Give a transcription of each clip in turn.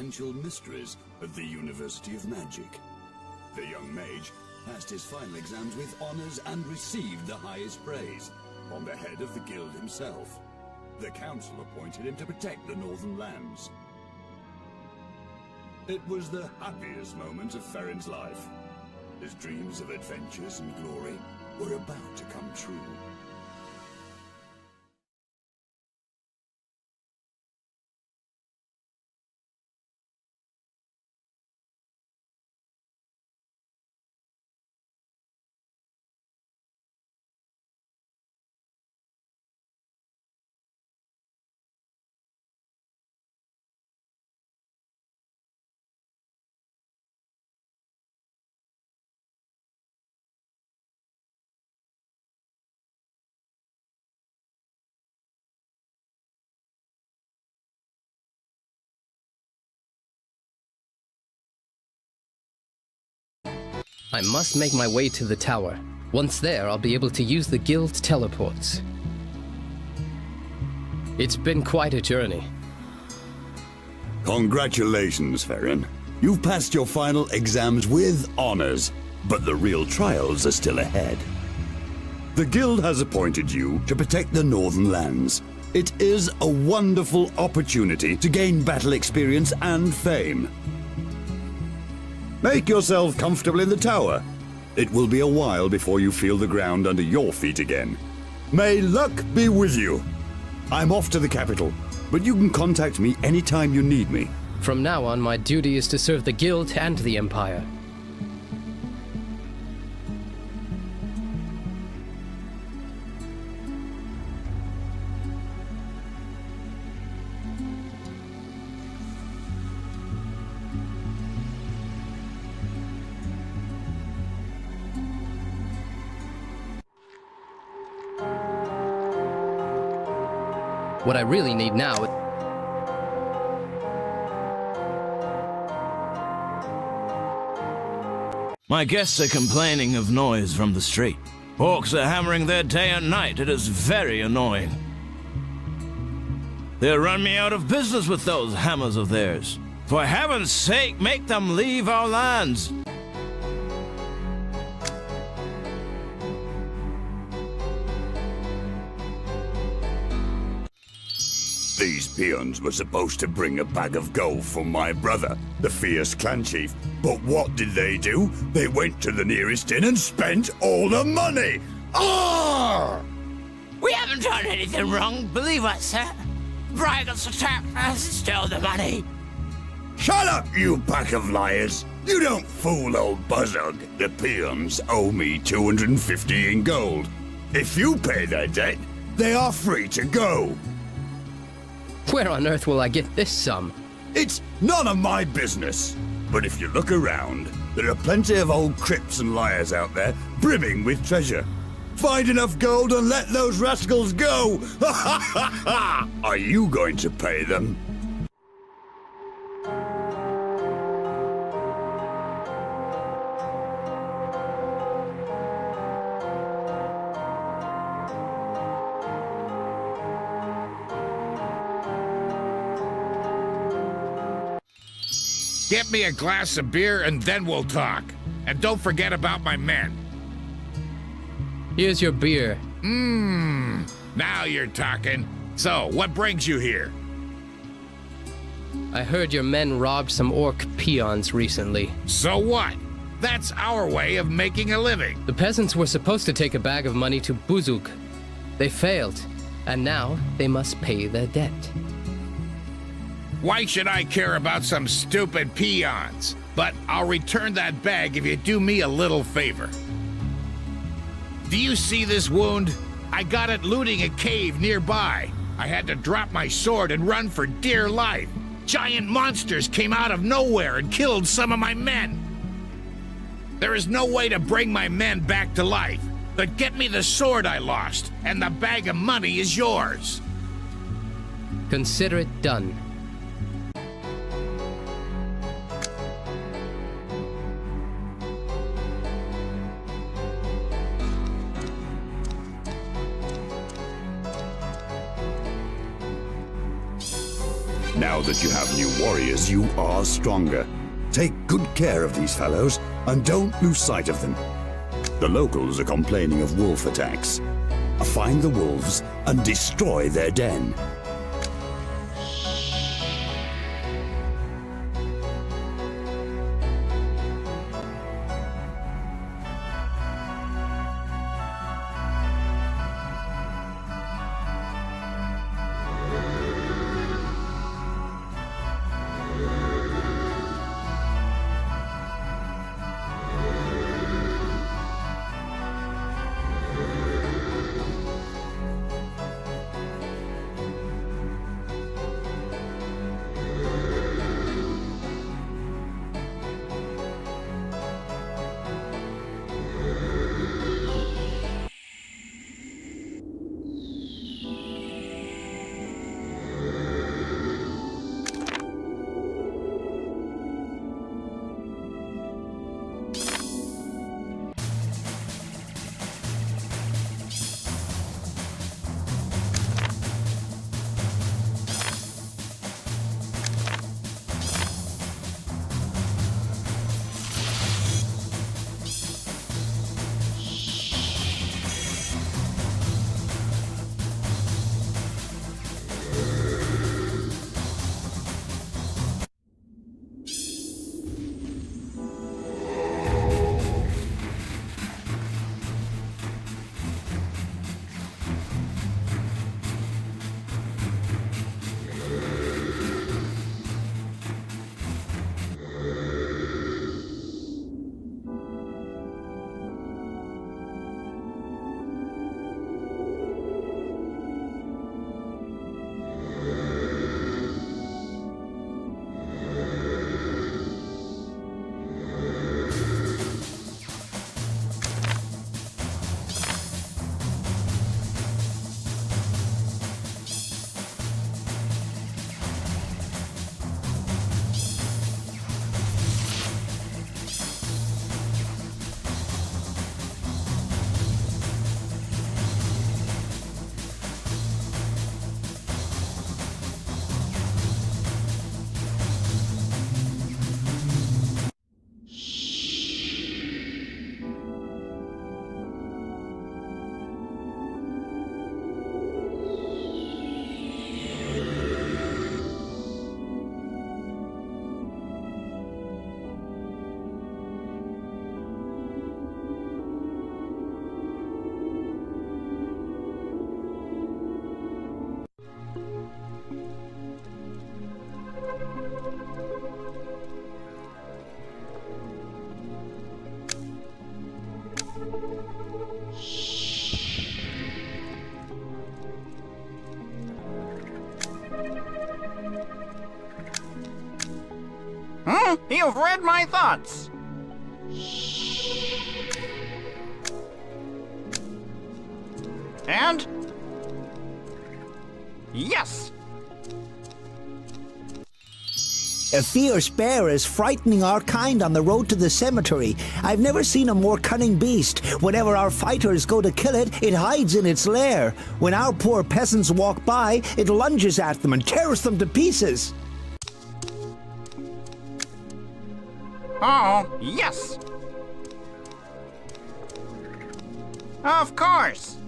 essential mysteries of the University of Magic. The young mage passed his final exams with honors and received the highest praise from the head of the guild himself. The council appointed him to protect the northern lands. It was the happiest moment of Farron's life. His dreams of adventures and glory were about to come true. I must make my way to the tower. Once there, I'll be able to use the guild's teleports. It's been quite a journey. Congratulations, Farron. You've passed your final exams with honors, but the real trials are still ahead. The guild has appointed you to protect the northern lands. It is a wonderful opportunity to gain battle experience and fame. Make yourself comfortable in the tower. It will be a while before you feel the ground under your feet again. May luck be with you. I'm off to the capital, but you can contact me anytime you need me. From now on, my duty is to serve the guild and the Empire. What I really need now is... My guests are complaining of noise from the street. Orcs are hammering there day and night. It is very annoying. They'll run me out of business with those hammers of theirs. For heaven's sake, make them leave our lands. These peons were supposed to bring a bag of gold for my brother, the fierce clan chief. But what did they do? They went to the nearest inn and spent all the money! Ah! We haven't done anything wrong, believe us, sir. Braggarts attacked us and stole the money. Shut up, you pack of liars! You don't fool old Buzzug. The peons owe me 250 in gold. If you pay their debt, they are free to go. Where on earth will I get this sum? It's none of my business. But if you look around, there are plenty of old crypts and liars out there brimming with treasure. Find enough gold and let those rascals go! Ha ha ha ha! Are you going to pay them? Get me a glass of beer and then we'll talk. And don't forget about my men. Here's your beer. Now you're talking. So, what brings you here? I heard your men robbed some orc peons recently. So what? That's our way of making a living. The peasants were supposed to take a bag of money to Buzug. They failed, and now they must pay their debt. Why should I care about some stupid peons? But I'll return that bag if you do me a little favor. Do you see this wound? I got it looting a cave nearby. I had to drop my sword and run for dear life. Giant monsters came out of nowhere and killed some of my men. There is no way to bring my men back to life. But get me the sword I lost, and the bag of money is yours. Consider it done. Now that you have new warriors, you are stronger. Take good care of these fellows, and don't lose sight of them. The locals are complaining of wolf attacks. Find the wolves and destroy their den. You've read my thoughts. And? Yes! A fierce bear is frightening our kind on the road to the cemetery. I've never seen a more cunning beast. Whenever our fighters go to kill it, it hides in its lair. When our poor peasants walk by, it lunges at them and tears them to pieces. Oh, yes! Of course!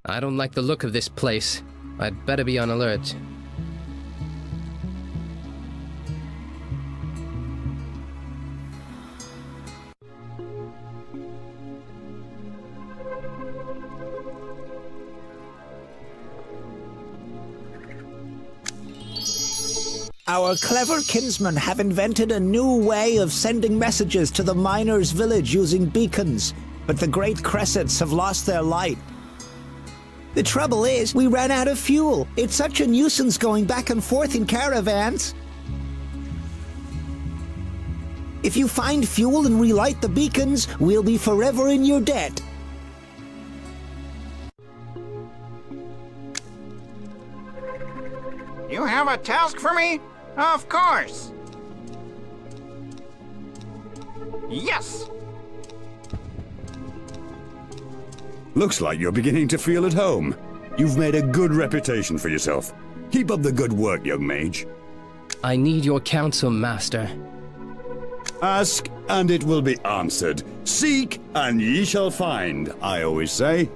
I don't like the look of this place. I'd better be on alert. Our clever kinsmen have invented a new way of sending messages to the miners' village using beacons, but the great cressets have lost their light. The trouble is, we ran out of fuel. It's such a nuisance going back and forth in caravans. If you find fuel and relight the beacons, we'll be forever in your debt. You have a task for me? Of course! Yes! Looks like you're beginning to feel at home. You've made a good reputation for yourself. Keep up the good work, young mage. I need your counsel, master. Ask, and it will be answered. Seek, and ye shall find, I always say.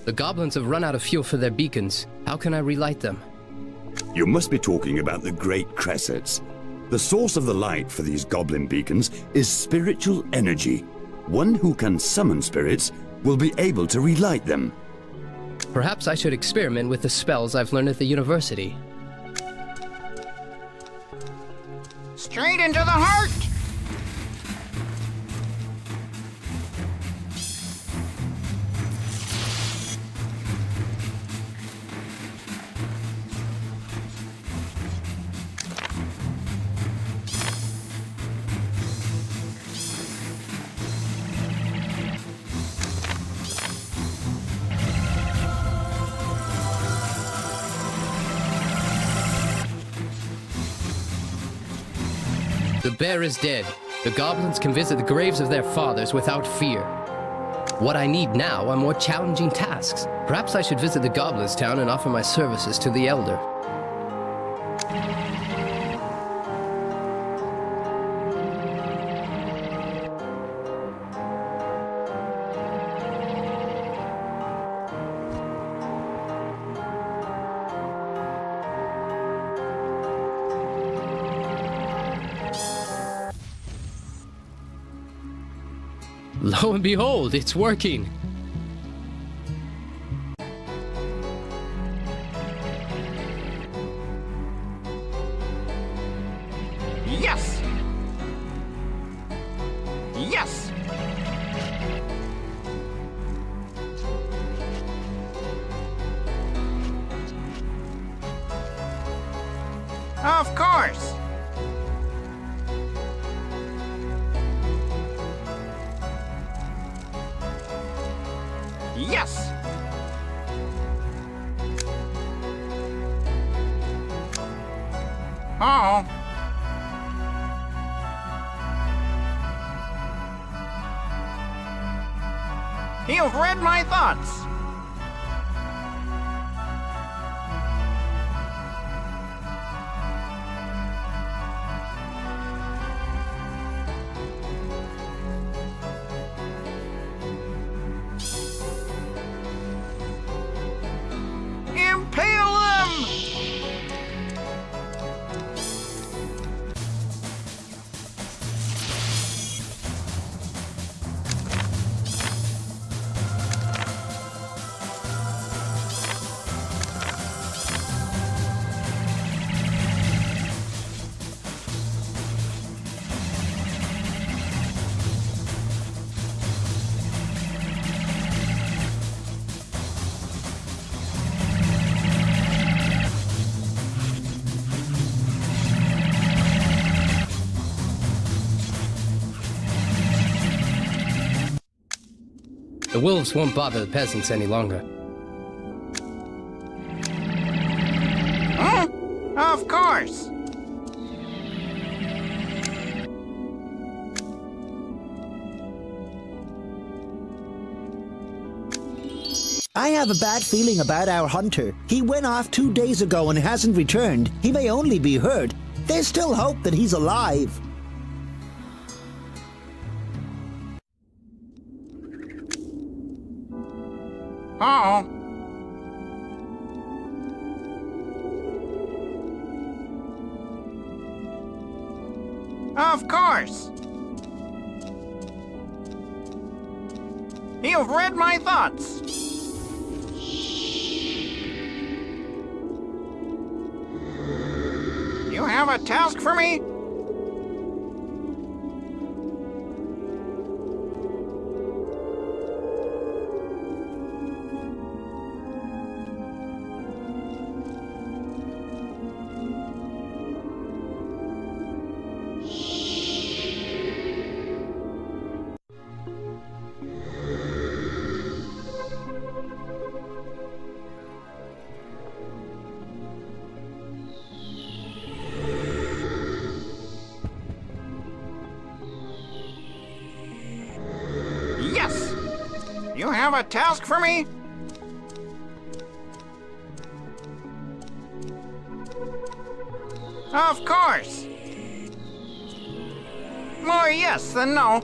The goblins have run out of fuel for their beacons. How can I relight them? You must be talking about the great cressets. The source of the light for these goblin beacons is spiritual energy. One who can summon spirits will be able to relight them. Perhaps I should experiment with the spells I've learned at the university. Straight into the heart! The bear is dead. The goblins can visit the graves of their fathers without fear. What I need now are more challenging tasks. Perhaps I should visit the goblins' town and offer my services to the elder. Lo and behold, it's working. Yes! Yes! Of course! Yes! Oh. You've read my thoughts. Impale them! The wolves won't bother the peasants any longer. Huh? Of course! I have a bad feeling about our hunter. He went off 2 days ago and hasn't returned. He may only be hurt. There's still hope that he's alive. Oh. Of course. You've read my thoughts. You have a task for me? You have a task for me? Of course. More yes than no.